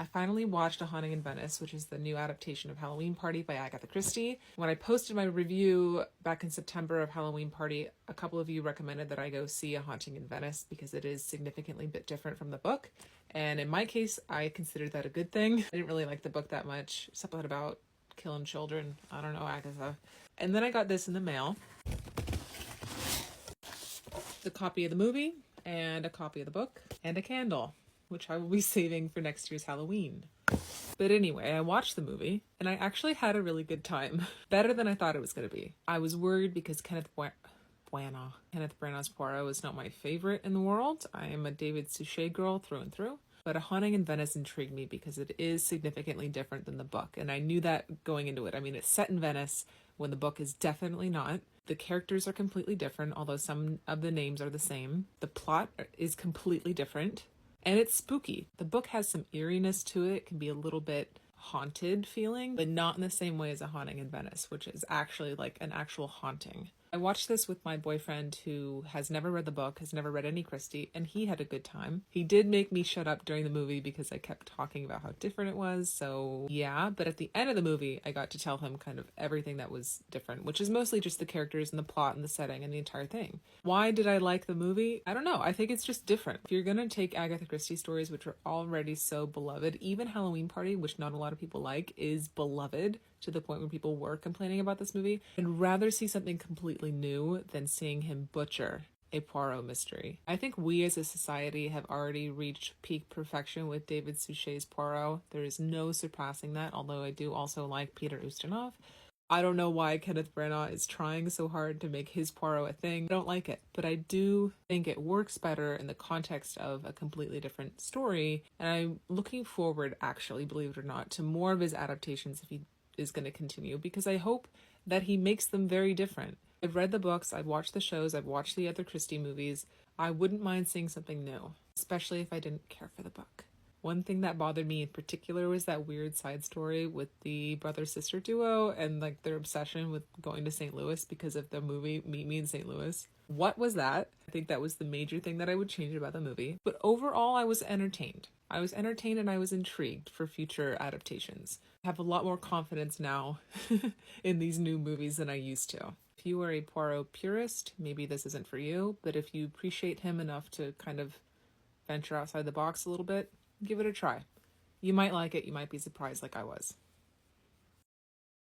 I finally watched A Haunting in Venice, which is the new adaptation of Halloween Party by Agatha Christie. When I posted my review back in September of Halloween Party, a couple of you recommended that I go see A Haunting in Venice because it is significantly a bit different from the book. And in my case, I considered that a good thing. I didn't really like the book that much. Something about killing children. I don't know, Agatha. And then I got this in the mail. The copy of the movie and a copy of the book and a candle, which I will be saving for next year's Halloween. But anyway, I watched the movie and I actually had a really good time. Better than I thought it was going to be. I was worried because Kenneth Branagh's Poirot is not my favorite in the world. I am a David Suchet girl through and through. But A Haunting in Venice intrigued me because it is significantly different than the book. And I knew that going into it. I mean, it's set in Venice when the book is definitely not. The characters are completely different, although some of the names are the same. The plot is completely different. And it's spooky. The book has some eeriness to it. It can be a little bit haunted feeling, but not in the same way as A Haunting in Venice, which is actually like an actual haunting. I watched this with my boyfriend who has never read the book, has never read any Christie, and he had a good time. He did make me shut up during the movie because I kept talking about how different it was, so yeah. But at the end of the movie, I got to tell him kind of everything that was different, which is mostly just the characters and the plot and the setting and the entire thing. Why did I like the movie? I don't know. I think it's just different. If you're gonna take Agatha Christie stories, which are already so beloved, even Halloween Party, which not a lot of people like, is beloved to the point where people were complaining about this movie, I'd rather see something completely new than seeing him butcher a Poirot mystery. I think we as a society have already reached peak perfection with David Suchet's Poirot. There is no surpassing that, although I do also like Peter Ustinov. I don't know why Kenneth Branagh is trying so hard to make his Poirot a thing. I don't like it, but I do think it works better in the context of a completely different story, and I'm looking forward, actually, believe it or not, to more of his adaptations if he is going to continue, because I hope that he makes them very different. I've read the books, I've watched the shows, I've watched the other Christie movies. I wouldn't mind seeing something new, especially if I didn't care for the book. One thing that bothered me in particular was that weird side story with the brother-sister duo and like their obsession with going to St. Louis because of the movie Meet Me in St. Louis. What was that? I think that was the major thing that I would change about the movie. But overall, I was entertained. I was entertained and I was intrigued for future adaptations. I have a lot more confidence now in these new movies than I used to. If you are a Poirot purist, maybe this isn't for you, but if you appreciate him enough to kind of venture outside the box a little bit, give it a try. You might like it, you might be surprised like I was.